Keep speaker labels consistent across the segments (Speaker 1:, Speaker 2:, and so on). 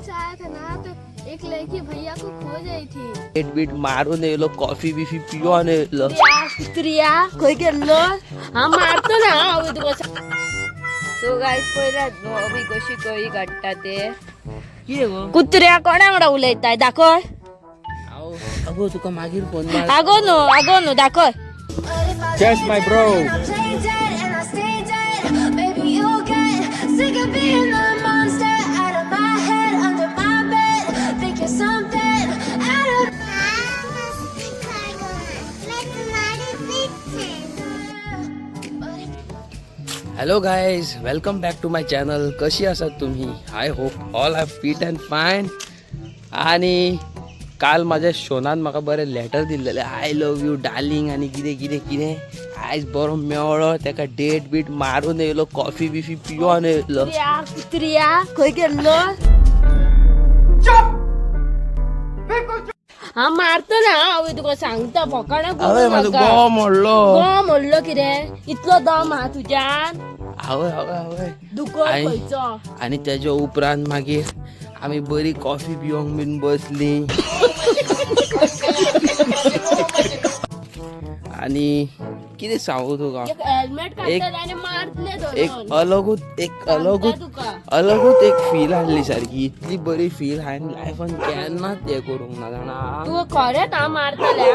Speaker 1: से आया था ना तो एक लड़की भैया को खो गई थी।
Speaker 2: पेट बीट मारो ने लो कॉफी बिफी पियो ने लो
Speaker 3: कुत्रिया कोई गेलो हा मारतो ना हांव तुका सो गाइस पयला अभी कशी कळी काडटा ते
Speaker 2: किये गो
Speaker 3: कुत्र्या कोणा वांगडा उलयताय दाखय
Speaker 2: अगो तुका मागीर फोन मार
Speaker 3: आगो नो दाखय
Speaker 2: just my bro hello guys welcome back to my channel. कशी आसात तुम्ही? I hope all are fit and fine. आणि काल माझ्या शोनान म्हाका बरें लेटर दिल्लेलें आय लव यू डार्लिंग आणि कितें कितें कितें आयज बरो मेवळो तेका डेट बीट मारून येयलो कॉफी बिफी पियोन येयलो.
Speaker 3: कुत्रिया खंय गेल्लो हा मारतो ना हांव तुका सांगता फकाणा
Speaker 2: आवय माझो गो
Speaker 3: मोडलो कितें इतलो दम हा तुज्यान
Speaker 2: आवय आवय आवय
Speaker 3: दुखो खंयचो
Speaker 2: आणि त्याच्या उपरांत मागीर आम्ही बरी कॉफी पिवंक बीन बसली आणि कितें सांगू तुका
Speaker 3: हेल्मेट काडटले आनी मारतले धरून
Speaker 2: अलगूच एक फील आहली सारकी इतली बरी फील हांवें लायफान केन्नाच हे करूंक ना जाणा
Speaker 3: तू खरेंच हांव मारतले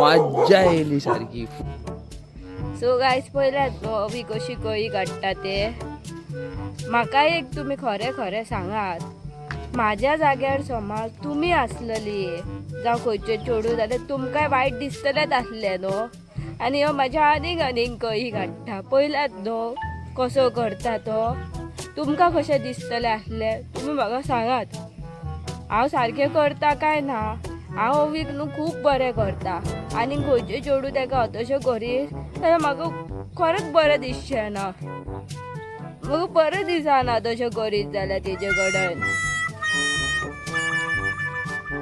Speaker 2: मज्जा येयली सारकी.
Speaker 3: सो गायस पयल्यात अवी कशी कळी काडटा ते म्हाका एक तुमी खरें खरें सांगात म्हाज्या जाग्यार समज तुमी आसलेली जावं खंयचे चेडूं जाल्यार तुमकांय वायट दिसतलेच आसलें न्हू आनी हो म्हाज्या आनीक कळी काडटा पयल्यात न्हू कसो करता तो तुमकां कशें दिसतलें आसलें तुमी म्हाका सांगात. हांव सारकें करता काय ना हांव अवीक न्हू खूब बरें करता आनी खंयचे चेडूं तेका अतशें करीत जाल्यार म्हाका खरेंच बरें दिसचें ना म्हाका बरें दिसना तशें करीत जाल्यार तेजे कडेन.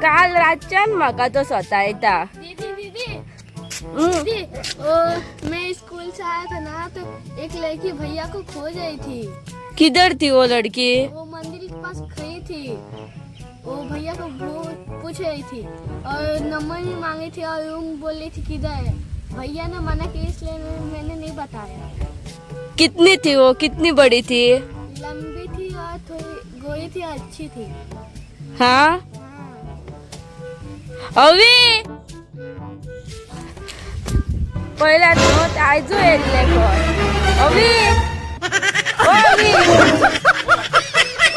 Speaker 3: काल रातच्यान म्हाका तो सतायता.
Speaker 1: दीदी मैं स्कूल से आया था ना तो एक लड़की भैया को खो गई थी.
Speaker 3: किधर थी वो लड़की?
Speaker 1: वो मंदिर के पास खड़ी थी. वो भैया को पूछ रही थी और नंबर भी मांगी थी और रूम बोल रही थी किधर है. भैया ने मना किया इसलिए मैंने नहीं बताया.
Speaker 3: कितनी थी वो? कितनी बड़ी थी?
Speaker 1: लंबी थी और थोड़ी गोरी थी, अच्छी थी.
Speaker 3: हाँ अवी पहिला न्हू आयजू येयल्ले खंय अवी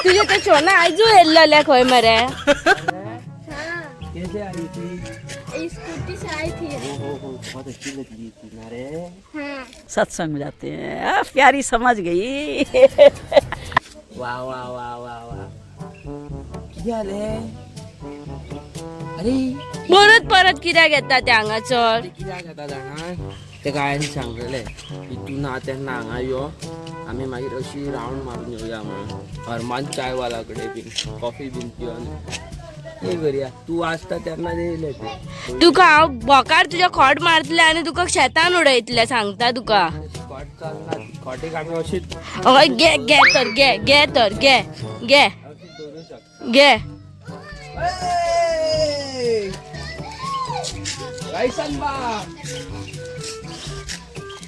Speaker 3: तुझे ते शोना आयजू येयल्ले खंय मरे
Speaker 2: कैसे आई थी?
Speaker 1: स्कूटी से आई थी.
Speaker 2: बहुत अच्छी लगी थी ना रे.
Speaker 1: हाँ.
Speaker 4: सत्संग में जाते हैं प्यारी समझ गई.
Speaker 2: वाह वाह वाह वाह वाह किती आले अरे
Speaker 3: परत कित्याक येता ते हांगा चड
Speaker 2: ते कित्याक येता जाणा तेका हांवें सांगलेलें इतून ना तेन्ना हांगा यो आमी मागीर अशी रावंड मारून येवया म्हणून हरमान चायवाला कडेन बीन कॉफी बीन पिवन कितें करया तूं आसता तेन्ना येयले ते
Speaker 3: तुका हांव बोकार तुज्या खोट मारतले आनी तुका शेतान उडयतले सांगता तुका.
Speaker 2: खोट चलना खोटेक आमी अशीच
Speaker 3: हय घे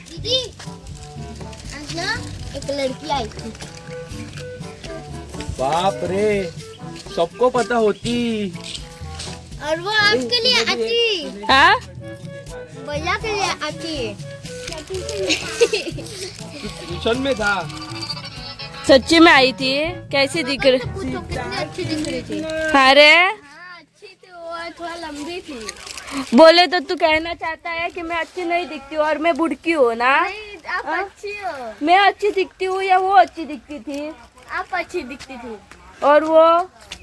Speaker 1: दीदी आज ना एक लड़की आई थी.
Speaker 2: बाप रे सबको पता होती
Speaker 1: और वो आपके लिए आती.
Speaker 3: हाँ
Speaker 1: भैया के लिए आती.
Speaker 2: ट्यूशन में था.
Speaker 3: सच्ची में आई थी? कैसी दिख रही?
Speaker 1: पूछो कितनी अच्छी दिख रही थी.
Speaker 3: अरे
Speaker 1: हाँ अच्छी थी वो थोड़ा लंबी थी.
Speaker 3: बोले तो तू कहना चाहता है कि मैं अच्छी नहीं दिखती हूँ और मैं बुढ़की हूँ ना?
Speaker 1: नहीं आप अच्छी हो.
Speaker 3: मैं अच्छी दिखती हूँ या वो अच्छी दिखती थी?
Speaker 1: आप अच्छी दिखती थी.
Speaker 3: और वो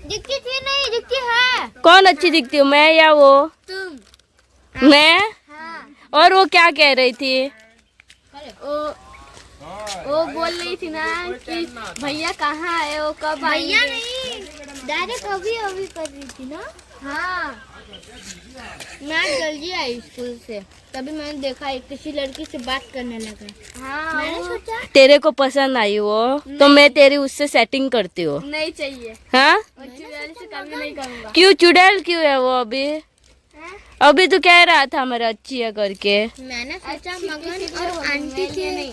Speaker 1: दिखती थी नहीं दिखती है.
Speaker 3: कौन अच्छी दिखती हूँ मैं या वो?
Speaker 1: तुम.
Speaker 3: मैं?
Speaker 1: हाँ.
Speaker 3: और वो क्या कह रही थी?
Speaker 1: वो बोल रही थी ना कि भैया कहाँ है वो कब आएंगे. भैया नहीं डायरेक्ट अभी अभी कर रही थी ना। हाँ, मैं आज जल्दी आई स्कूल से, तभी मैंने देखा एक किसी लड़की से बात करने लगा। हाँ, मैंने सोचा
Speaker 3: तेरे को पसंद आई वो तो मैं तेरी उससे सेटिंग करती हूँ।
Speaker 1: नहीं चाहिए,
Speaker 3: हाँ,
Speaker 1: और चुड़ैल से कभी नहीं करूँगा।
Speaker 3: क्यों चुड़ैल क्यों है वो? अभी तो कह रहा था मेरा अच्छी है करके।
Speaker 1: मैंने सोचा मगन और आंटी के नहीं,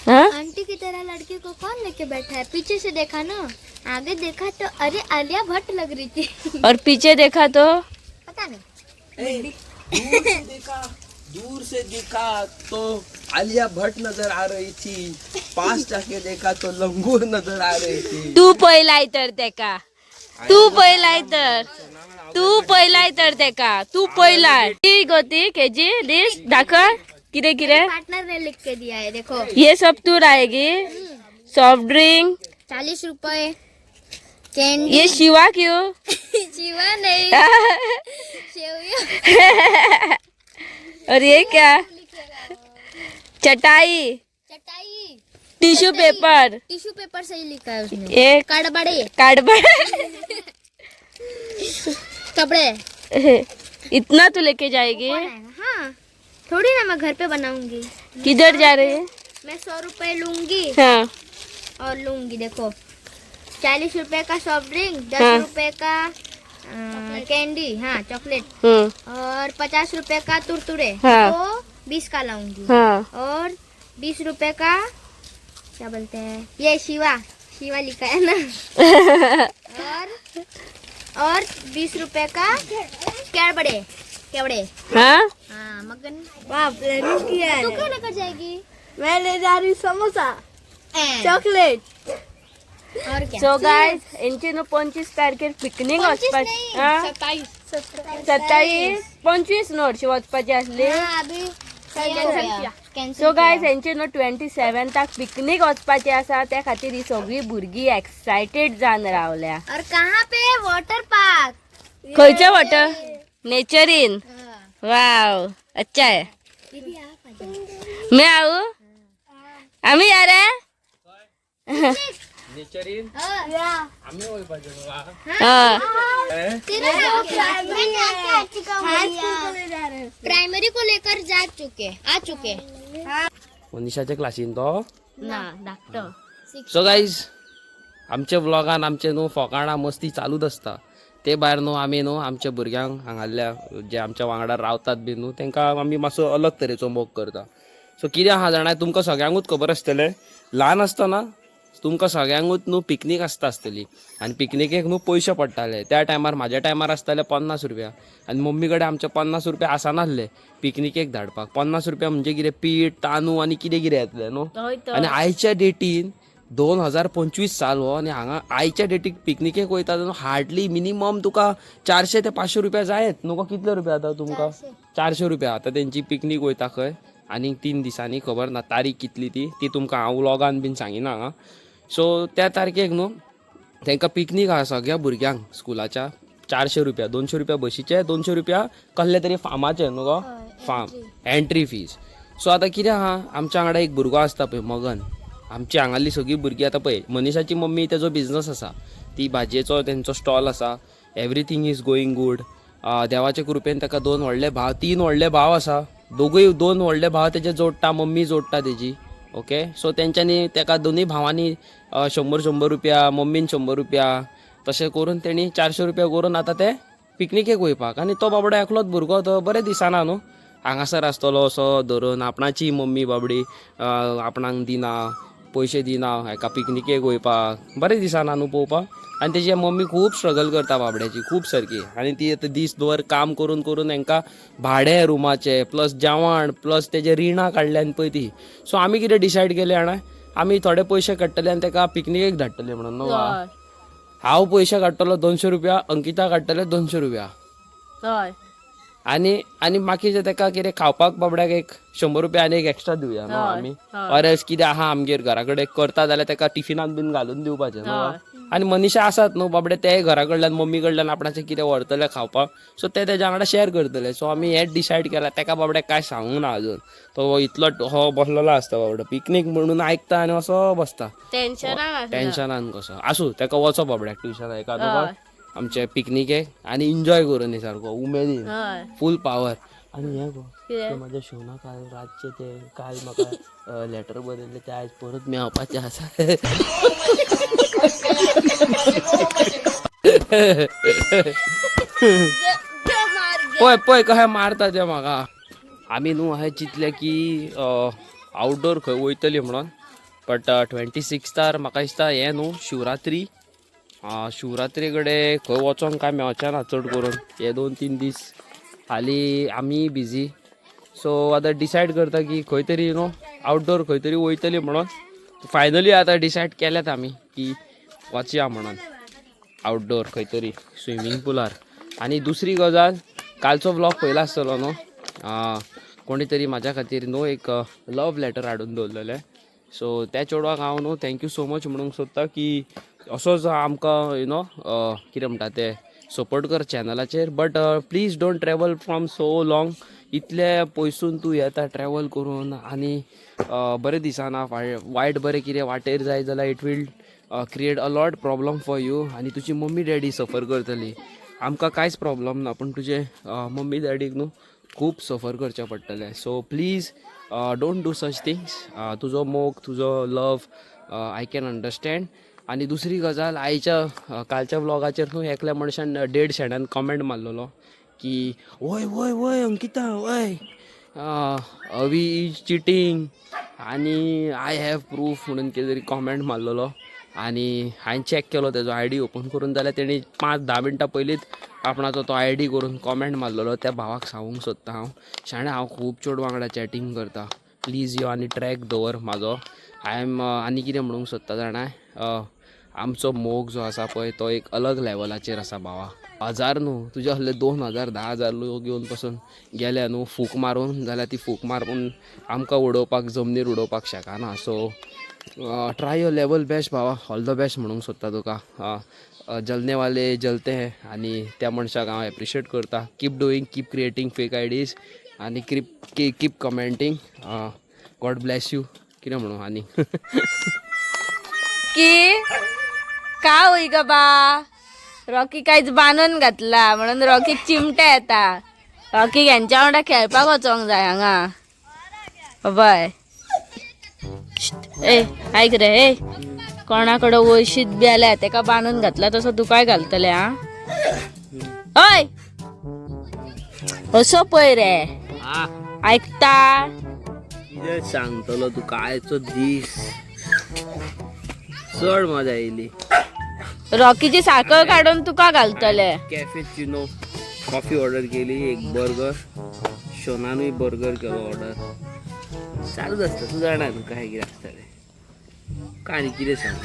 Speaker 3: हाँ,
Speaker 1: आंटी की तरह लड़की को कौन लेके बैठा है? पीछे से देखा ना, आगे देखा तो अरे आलिया भट्ट लग रही थी।
Speaker 3: और पीछे देखा तो
Speaker 1: पता नहीं,
Speaker 2: दूर से देखा तो आलिया भट्ट नजर आ रही थी, पास जाके देखा तो लंगूर नजर आ रही थी।
Speaker 3: तू पहिलाय तर तेका, तू पहिलाय तर, तू पहिलाय तर तेका, तू पहिलाय। ठीक होती केजी लिस्ट दाखव किरे किरे।
Speaker 1: पार्टनर ने लिख के दिया है, देखो।
Speaker 3: ये सब तू लाएगी। सॉफ्ट ड्रिंक
Speaker 1: 40 रुपए कैंडी।
Speaker 3: ये शिवा क्यों?
Speaker 1: जीवा नहीं, सेविया।
Speaker 3: और ये क्या? चटाई,
Speaker 1: चटाई,
Speaker 3: टिश्यू पेपर,
Speaker 1: टिश्यू पेपर सही लिखा है उसने।
Speaker 3: ये
Speaker 1: कड़बड़े,
Speaker 3: कार्डबोर्ड।
Speaker 1: कपड़े।
Speaker 3: इतना तू लेके जाएगी?
Speaker 1: हाँ, थोड़ी ना मैं घर पे बनाऊंगी।
Speaker 3: किधर जा रही है?
Speaker 1: मैं 100 रुपए लूंगी
Speaker 3: हाँ,
Speaker 1: और लूंगी, देखो 40 रुपए का सॉफ्ट ड्रिंक, 10
Speaker 3: हाँ।
Speaker 1: रुपए का कैंडी, हाँ चॉकलेट, और 50 रुपए का तुरतुरे,
Speaker 3: हाँ।
Speaker 1: तो 20 का लाऊंगी।
Speaker 3: हाँ,
Speaker 1: और 20 रुपए का क्या बोलते हैं, ये शिवा, शिवा लिखा है ना। और 20 रुपए का कैड़बड़े, कैड़बड़े।
Speaker 3: हाँ।
Speaker 1: हाँ, मगन।
Speaker 3: वाह, प्लानिंग किया है।
Speaker 1: तू क्या लेकर जाएगी?
Speaker 3: मैं ले जा रही समोसा,
Speaker 1: चॉकलेट। और क्या?
Speaker 3: सो गाइस, यांची ना 25 तारखेर पिकनिक
Speaker 1: 25
Speaker 3: वचपाची।
Speaker 1: नहीं,
Speaker 3: हाँ, 27, 25 नोटची वचपाची असली।
Speaker 1: हाँ, अभी कैंसिल
Speaker 3: सो गाइस, यांची ना 27 ताक पिकनिक वचपाची आसा, त्या खातीर ही सगळी भुरगीं एक्साइटेड जावन रावल्या।
Speaker 1: और कहाँ पे? Water park.
Speaker 3: खंयचे वॉटर? नेचरीन। वाव, अच्छा है। मैं आऊ? आम्ही आ रहे हैं?
Speaker 2: नेचरीन आम्ही होय पाहिजे बाबा।
Speaker 3: हाँ।
Speaker 1: प्राइमरी को लेकर जा चुके, आ चुके।
Speaker 2: मनीषाच्या क्लासीन तो।
Speaker 3: ना डॉक्टर।
Speaker 2: सो गाईज, आमचे व्लॉगान आमचे न्हू फोकाणा मस्ती चालूच आसता। ते भायर न्हू आमी न्हू आमच्या भुरग्यांक हांगाल्या जे आमच्या वांगडा रावतात बी न्हू तांकां आमी मातसो अलग तरेचो मोग करता। सो कितें आहा जाणा, तुमकां सगळ्यांकूच खबर आसतलें, ल्हान आसतना तुमकां सगळ्यांकूच न्हू पिकनीक आसतली आनी पिकनिकेक न्हू पयशे पडटाले। त्या टायमार म्हाज्या टायमार आसताले 50 रुपया आनी मम्मी कडेन आमचे 50 रुपया आसनासले पिकनिकेक धाडपाक। 50 रुपया म्हणजे कितें पीठ तांदूळ आनी कितें कितें येतलें न्हू। आनी आयच्या डेटीन 2025 साल हो आनी हांगा आयच्या डेटीक पिकनिकेक वयता न्हू हार्डली मिनिमम तुका 400 ते 500 रुपया जायत न्हू। कितले रुपया जाता तुमकां? 400 रुपया आतां तेंची पिकनीक वयता खंय आनी 3 दिसांनी, खबर ना तारीख कितली ती तुमकां हांव व्लॉगान बीन सांगिना हांगा। सो त्या तारखेक न्हू तांकां पिकनीक आहा सगळ्या भुरग्यांक स्कुलाच्या 400 रुपया, 200 रुपया बशीचे, 200 रुपया कसले तरी फार्माचे न्हू गो, फार्म एंट्री फीज। सो आतां कितें आहा, आमच्या वांगडा एक भुरगो आसता पळय मगन, आमची हांगाली सगळीं भुरगीं आतां पळय मनीषाची मम्मी तेजो बिझनस आसा, ती भाजयेचो तेंचो स्टॉल आसा, एवरीथींग इज गोईंग गूड। देवाचे कृपेन ताका 2 व्हडले भाव, 3 व्हडले भाव आसा, दोगूय 2 व्हडले भाव तेजे जोडटा, मम्मी जोडटा तेजी। ओके, सो तेंच्यांनी ताका दोनूय भावांनी 100 रुपया, मम्मीन 100 रुपया, तशें करून तेणी 400 रुपया करून आतां ते पिकनिकेक वयपाक। आनी तो बाबडो एकलोच भुरगो, तो बरें दिसना न्हू हांगासर आसतलो असो धरून, आपणाची मम्मी बाबडी आपणाक दिना पयशे दिना हेका पिकनिकेक वयपाक, बरें दिसना न्हू पळोवपाक। आनी तेजी मम्मी खूब स्ट्रगल करता बाबड्याची, खूब सारकी। आनी ती आतां दीस भर काम करून करून हांकां भाडें रूमाचें प्लस जेवण प्लस तेजे रिणां काडल्यान पळय ती। सो आमी कितें डिसायड केलें जाणा, आमी थोडे पयशे काडटले आनी ताका पिकनिकेक धाडटले म्हणून न्हू। हांव पयशे काडटलो 200 रुपया, अंकिता काडटले 200 रुपया, आनी आनी बाकीचे ताका कितें खावपाक बाबड्याक एक 100 रुपया आनी एक एक्स्ट्रा दिवया न्हू आमी। ऑरएल्स कितें आहा आमगेर घरा कडेन करता जाल्यार ताका टिफिनान बीन घालून दिवपाचें न्हू। आनी मनीषा आसात न्हू बाबडे, तेय घरा कडल्यान मम्मी कडल्यान आपणाचें कितें व्हरतले खावपाक, सो ते तेज्या वांगडा शेअर करतले। सो आमी हेंच डिसायड केलां, ताका बाबड्याक कांय सांगूंक ना अजून, तो इतलो हो बसलेलो आसता बाबडो पिकनीक म्हणून आयकता आनी असो बसता
Speaker 3: टेन्शनान
Speaker 2: टेन्शनान कसो। आसूं ताका वचो बाबड्याक ट्युशन एका आमचे पिकनीक आहे आणि एन्जॉय करून ये सारको उमेदीन
Speaker 3: हय
Speaker 2: फुल पावर आणि हे गो
Speaker 3: कितें?
Speaker 2: ते माझ्या शोना काल रातचे ते काल म्हाका लेटर बरयले ते आयज परत मेळपाचे आसा पळय पळय कशें मारता ते म्हाका आमी न्हू अशें चिंतलें की आउटडोर खंय वयतली म्हणून बट 26 म्हाका दिसता हें न्हू शिवरात्री शिवरात्री कडेन खंय वचोंक काय मेळचें ना चड करून हे 2-3 दीस हालीं आमी बिजी सो आतां डिसायड करता की खंय तरी न्हू आउटडोर खंय तरी वयतली म्हणून फायनली आतां डिसायड केल्यात आमी की वचया म्हणून आउटडोर खंय तरी स्विमींग पुलार आनी दुसरी गजाल कालचो ब्लॉग पयला आसतलो न्हू कोणी तरी म्हाज्या खातीर न्हू एक लव लेटर हाडून दवरलेलें सो त्या चेडवाक हांव न्हू थँक्यू सो मच म्हणूंक सोदता की असोच आमकां यू नो कितें म्हणटा ते सपोर्ट कर चॅनलाचेर but please don't travel from so long इतले पयसून तूं येता ट्रॅवल करून आनी बरें दिसना वायट बरें कितें वाटेर जाय जाल्यार it will create a lot problem for you आनी तुजी मम्मी डॅडी सफर करतली आमकां कांयच प्रॉब्लम ना पूण तुजे मम्मी डॅडीक न्हू खूब सफर करचें पडटलें so please don't do such things तुजो मोग तुजो लव आय कॅन अंडरस्टँड आनी दुसरी गजाल आयच्या कालच्या व्लॉगाचेर न्हू एकल्या मनशान 1.5 शेण्यान कॉमेंट मारलेलो की वय वय वय अंकिता वय अवी इज चिटींग आनी आय हॅव प्रूफ म्हणून कितें तरी कॉमेंट मारलेलो आनी हांवें चॅक केलो तेजो ID ओपन करून जाल्यार तेणी 5-10 मिनटां पयलींच आपणाचो तो ID करून कॉमेंट मारलेलो त्या भावाक सांगूंक सोदता हांव शाणे हांव खूब चड वांगडा चॅटींग करता प्लीज यो आनी ट्रॅक दवर म्हाजो आय एम आनी कितें म्हणूंक सोदता जाणा आमचो मोग जो आसा पळय तो एक अलग लेवलाचेर आसा भावा 1000 न्हू तुजे असले 2000 10,000 लोक येवन पासून गेले न्हू फूक मारून जाल्यार ती फूक मारून आमकां उडोवपाक जमनीर उडोवपाक शकना so try your level best भावा ऑल द बेस्ट म्हणूंक सोदता तुका जलने वाले जलते हैं आनी त्या मनशाक हांव एप्रिशिएट करता keep doing keep creating fake IDs आनी कीप कमेंटींग गॉड ब्लेस यू कितें म्हणूं आनी
Speaker 3: की का होई ग बा रॉकी कांयच बांदून घातला म्हणून रॉकीक चिमटे येता रॉकीक यांच्या वांगडा खेळपाक वचोंक जाय हांगा बाय ए आयक रे ए कोणाकडे वळशीत बी आल्या तेका बांदून घातला तसो तू काय घालतले हा हय असो पय रे ऐकता
Speaker 2: कितें सांगतलो तुका आयचो दीस चड मजा येयली
Speaker 3: रॉकीची साखर काढून तुका घालतले
Speaker 2: कॅफेचिनो कॉफी ऑर्डर केली एक बर्गर शोनानूय बर्गर केलो ऑर्डर चालूच आसता तूं जाणा न्हू काय कितें आसतलें काय आनी कितें सांग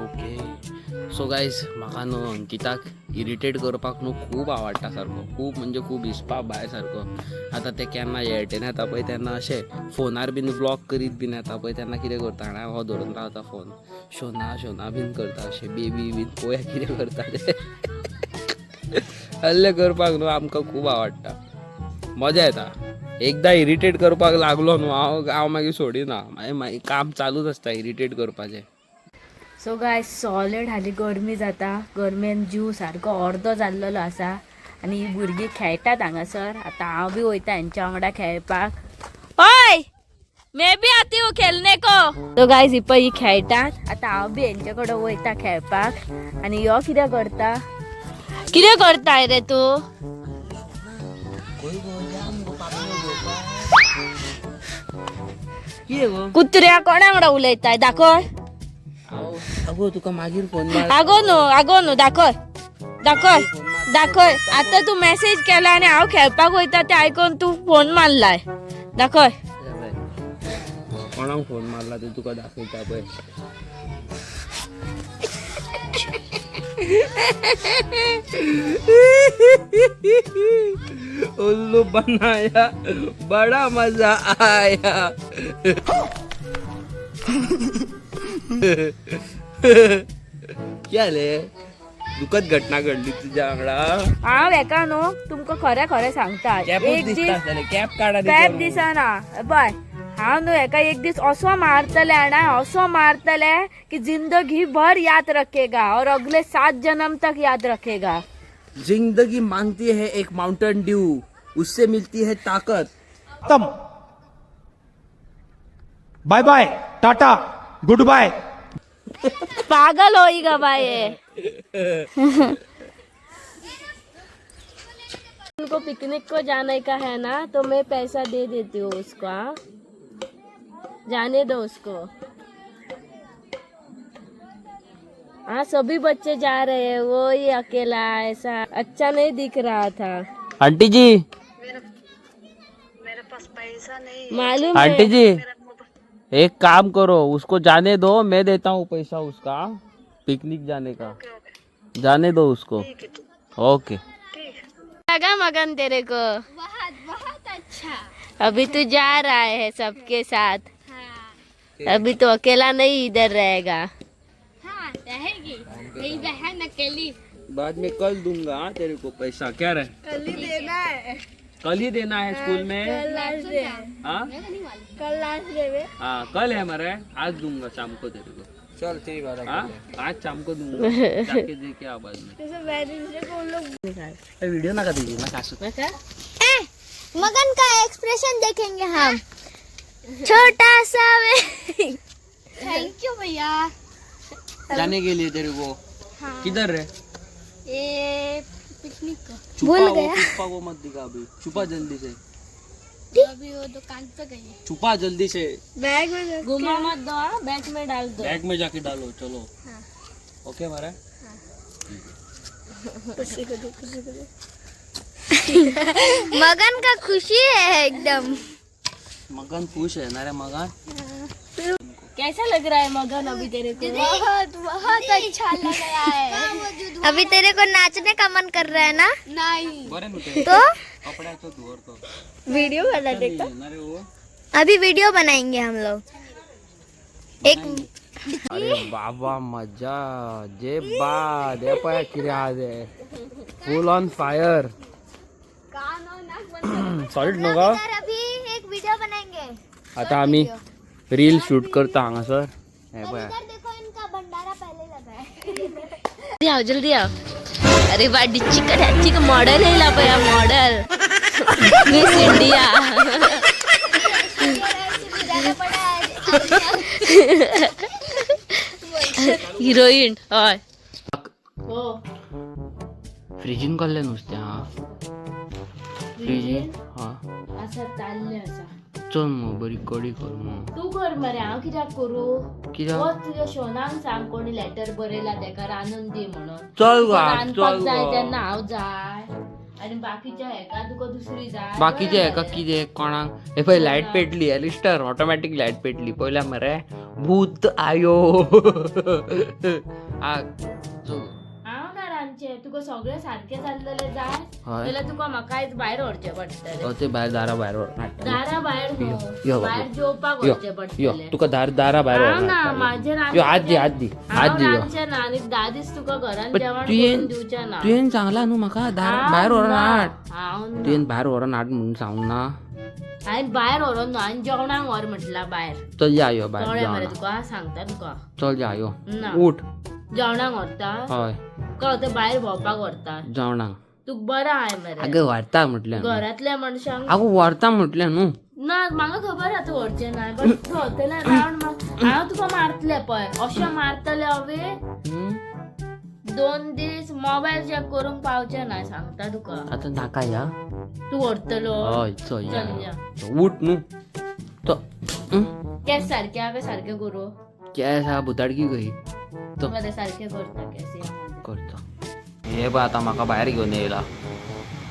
Speaker 2: ओके सो गायज म्हाका न्हू अंकिताक इरिटेट करपाक न्हू खूब आवडटा सारको खूब म्हणजे खूब हिसपा भायर सारको आतां ते केन्ना हेटेन येता पळय तेन्ना अशें फोनार बीन ब्लॉक करीत बीन येता पळय तेन्ना कितें करता जाणा हो धरून रावता फोन शोना बीन करता अशें बेबी बीन पळोवया कितें करता ते असलें करपाक न्हू आमकां खूब आवडटा मजा येता एकदां इरिटेट करपाक लागलो न्हू हांव मागीर सोडिना मागीर काम चालूच आसता इरिटेट करपाचें
Speaker 3: सो गाय सॉलिड हाली गरमी जाता गरमेन जीव सारको अर्दो जाल्लो आसा आनी ही भुरगीं खेळटात हांगासर आतां हांव बी वयता हेंच्या वांगडा खेळपाक हय मे बी आती हो खेळने को सो गायज ही पळय ही खेळटात आतां हांव बी हेंचे कडेन वयता खेळपाक आनी हो कितें करता रे तूं कुत्र्या कोणा वांगडा उलयताय दाखय
Speaker 2: आगो तुका मागीर फोन
Speaker 3: आगो न्हू दाखय आता तू मेसेज केला आणि हांव खेळपाक वयता ते आयकून तू फोन मारलाय दाखय
Speaker 2: कोणाक फोन मारला ते तुका दाखयता पळय उल्लू बनाया बड़ा मजा आया क्या ले दुखद घटना घडली तुझ्या वांगडा
Speaker 3: हांव हेका न्हू तुमकां खरें सांगता
Speaker 2: कॅप दिसना
Speaker 3: दिसाना पळय हाँ नु एका एक दिस असो मारतले ना असो मारतले कि जिंदगी भर याद रखेगा और अगले 7 जन्म तक याद रखेगा.
Speaker 2: जिंदगी मांगती है एक माउंटेन ड्यू, उससे मिलती है ताकत.
Speaker 5: खत्म. Bye bye, tata, goodbye.
Speaker 3: पागल होएगा भाई ये. उनको पिकनिक को जाने का है ना तो मैं पैसा दे देती हूँ उसको. हाँ जाने दो उसको. हाँ सभी बच्चे जा रहे हैं, वो ही अकेला ऐसा अच्छा नहीं दिख रहा था.
Speaker 2: आंटी जी,
Speaker 3: मालूम
Speaker 2: आंटी
Speaker 3: है.
Speaker 2: जी, एक काम करो, उसको जाने दो, मैं देता हूँ पैसा उसका पिकनिक जाने का. जाने दो उसको. ओके.
Speaker 3: लगा मगन तेरे को?
Speaker 1: बहुत बहुत अच्छा.
Speaker 3: अभी तू जा रहा है सबके साथ.
Speaker 1: हाँ
Speaker 3: अभी तो अकेला नहीं इधर रहेगा.
Speaker 1: हाँ रहेगी. मेरी बहन अकेली.
Speaker 2: बाद में कल दूंगा तेरे को पैसा. क्या रहे?
Speaker 1: कल ही देना है.
Speaker 2: कल ही देना है स्कूल में.
Speaker 1: Last day.
Speaker 2: हाँ
Speaker 1: कल लास्ट डे में.
Speaker 2: हाँ कल है मेरा. आज दूंगा शाम को तेरे को. चल ठीक है. हाँ आज शाम को दूंगा. जाके दे के आ बाद में.
Speaker 1: जैसे वेडनेसडे को उन लोग
Speaker 2: वीडियो ना कर दीजिए ना कासू.
Speaker 1: मगन का एक्सप्रेशन देखेंगे हम. छोटा सा थैंक यू भैया.
Speaker 2: जाने के लिए तेरे को.
Speaker 1: हाँ.
Speaker 2: किधर है?
Speaker 1: ये पिकनिक को.
Speaker 2: छुपा वो, छुपा वो मत दिखा अभी. छुपा जल्दी से.
Speaker 1: अभी वो दुकान पे गई है.
Speaker 2: छुपा जल्दी से.
Speaker 1: बैग में
Speaker 3: घुमा मत दो. हाँ बैग में डाल दो.
Speaker 2: बैग में जाके डालो. चलो.
Speaker 1: हाँ.
Speaker 2: ओके मारा.
Speaker 1: मगन का खुशी है एकदम.
Speaker 2: मगन खुश है ना रे मगन.
Speaker 3: कैसा लग रहा है मगन अभी तेरे को?
Speaker 1: बहुत बहुत अच्छा लग रहा है. अभी तेरे को नाचने का मन कर रहा है ना? नहीं.
Speaker 2: बरे नुटे
Speaker 1: तो
Speaker 2: कपड़ा तो धोर तो.
Speaker 1: वीडियो बना देखो.
Speaker 2: ना रे वो.
Speaker 1: अभी वीडियो बनाएंगे हम लोग. एक
Speaker 2: अरे बाबा मजा. जे बा दे पाय किरा दे. Full on fire. सॉलिड नका.
Speaker 1: अभी एक वीडियो बनाएंगे.
Speaker 2: आता आम्ही रील शूट करतो हांगासर. हे पळय.
Speaker 1: देखो इनका भंडारा पहले लगा है.
Speaker 3: जल्दी आओ जल्दी आओ. अरे बा डिच्ची का मॉडल है ला पया मॉडल. Miss India. हिरोईन हय. हो
Speaker 2: फ्रीजिंग करले नुसते. हा फ्रीजिंग. हा
Speaker 3: असा चालले असा.
Speaker 2: चल मग बरी कडी कर मग.
Speaker 3: तू कर मरे हांव कित्याक करू?
Speaker 2: कित्याक?
Speaker 3: हो तुझ्या शोनाक सांग कोणी लेटर बरयला तेका रांदून दी म्हणून.
Speaker 2: चल
Speaker 3: तुका
Speaker 2: गा.
Speaker 3: रांदपाक
Speaker 2: चल
Speaker 3: जाय
Speaker 2: गा.
Speaker 3: तेन्ना हांव जाय आणि बाकीच्या हेका तुका दुसरी जाय.
Speaker 2: बाकीचे एका किती कोणाक हे पळय लाईट पेटली. एलिस्टर ऑटोमॅटिक लाईट पेटली. पहिला मरे भूत आयो. आ चल.
Speaker 3: हांव ना रांदचे. तुका सगळे सारखे जाल्लेले जाय
Speaker 2: हय.
Speaker 3: जाल्यार तुका म्हाका आयज भायर व्हरचें पडटलें.
Speaker 2: ते भायर दारा भायर
Speaker 3: दारा भायर
Speaker 2: यो,
Speaker 3: न्हू.
Speaker 2: यो,
Speaker 3: भायर
Speaker 2: यो.
Speaker 3: जेवपाक
Speaker 2: यो
Speaker 3: व्हरचें
Speaker 2: यो
Speaker 3: पडटलें.
Speaker 2: तुका दारा भायर
Speaker 3: हांव ना माझे
Speaker 2: यो आज दी आज दी आज दी. यो
Speaker 3: रांदचे ना आणि 10 दीस तुका घरान
Speaker 2: पण
Speaker 3: जेवण
Speaker 2: तुवें
Speaker 3: करून दिवचें ना.
Speaker 2: तुवें सांगला न्हू म्हाका भायर व्हरून हाड.
Speaker 3: हांव ना.
Speaker 2: तुवें भायर व्हरून हाड म्हणून सांगूं ना.
Speaker 3: हांवें भायर व्हरोन न्हू हांवें जेवणाक व्हर म्हटला भायर.
Speaker 2: चल या यो भायर
Speaker 3: कळ्ळें मरे
Speaker 2: जेवणा.
Speaker 3: तुका सांगता तुका.
Speaker 2: चल या यो.
Speaker 3: ना.
Speaker 2: उठ.
Speaker 3: जेवणाक व्हरता
Speaker 2: हय
Speaker 3: कळते भायर भोंवपाक व्हरता.
Speaker 2: जेवणाक.
Speaker 3: तू बरा आहे मरे.
Speaker 2: आगे व्हरता म्हटलें.
Speaker 3: घरातल्या मनशांक
Speaker 2: आगो व्हरता म्हटलें न्हू.
Speaker 3: ना म्हाका खबर आहा तू व्हरचें ना पण तू व्हरतलें रावंड हांव तुका मारतलें पळय. अशें मारतलें हांवें 2 दीस मोबायल चॅक करूंक पावचें ना सांगता तुका.
Speaker 2: आता नाका या.
Speaker 3: तू व्हरतलो.
Speaker 2: हय चल
Speaker 3: चल या.
Speaker 2: या. उठ न्हू. तो
Speaker 3: केस सारखे हांवें सारखे करू.
Speaker 2: केस हा भुताडकी गई. तो
Speaker 3: बरें सारखे करता केस या.
Speaker 2: करता. हे पळय आता म्हाका भायर घेवन येयला.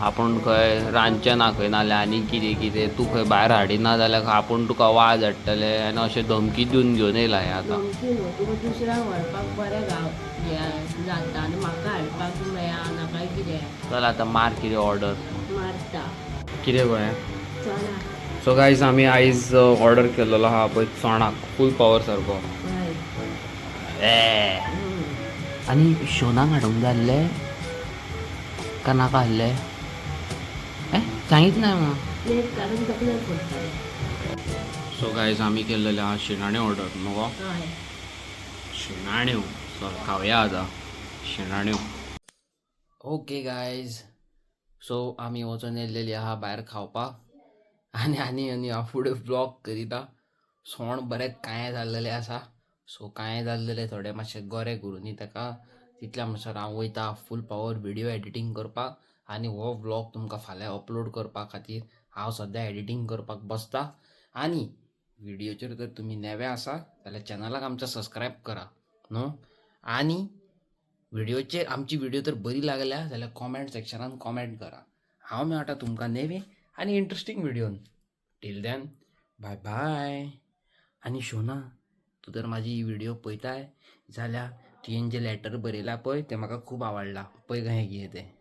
Speaker 2: आपूण खंय रांदचें ना खंय नाल्यार आनी कितें कितें तूं खंय भायर हाडिना जाल्यार आपूण तुका वाज हाडटले आनी अशें धमकी दिवन घेवन येयला हें आतां.
Speaker 3: धमकी न्हू तुका दुसऱ्यांक व्हरपाक बरें जाता आनी म्हाका हाडपाक मेळना काय कितें.
Speaker 2: चल आतां मार कितें ऑर्डर.
Speaker 3: मारता.
Speaker 2: कितें गोंय.
Speaker 3: चला.
Speaker 2: सो गायज आमी आयज ऑर्डर केल्लो आहा पळय चणाक फूल पावर सारको. आनी शोनाक हाडूंक जाय आसलें का नाका आसलें. सांगितलें ना.
Speaker 3: प्लेट काडून तकलेर फोडटा.
Speaker 2: सो गायज आम्ही केलेले हा शिणाणे ऑर्डर नको शिणाण्यो सो खावया आता शिणाण्यो. ओके गायज सो आम्ही वचून येयलेली आहा भायर खावपाक आनी हांव फुडें ब्लॉग करीता. सोण बरें कांय जाल्लेलें आसा सो कांय जाल्लेलें थोडें मातशें गोरें करून ताका तितल्या म्हणसर हांव वयता फूल पावर व्हिडियो एडिटींग करपाक आनी हो व्लॉग तुमकां फाल्यां अपलोड करपा खातीर हांव सद्या एडिटींग करपाक बसता. आनी व्हिडियोचेर जर तुमी नवे आसा जाल्यार चॅनलाक आमच्या सबस्क्रायब करा न्हू. आनी व्हिडियोचेर आमची व्हिडियो तर बरी लागल्या जाल्यार कॉमेंट सेक्शनान कॉमेंट करा. हांव मेळटा तुमकां नेवे आनी इंट्रस्टींग व्हिडियोन. Till then bye bye. आनी शोना तूं जर म्हाजी ही व्हिडियो पळयताय जाल्यार तुवें जें लॅटर बरयलां पळय तें म्हाका खूब आवडलां. पळय कहें कितें तें.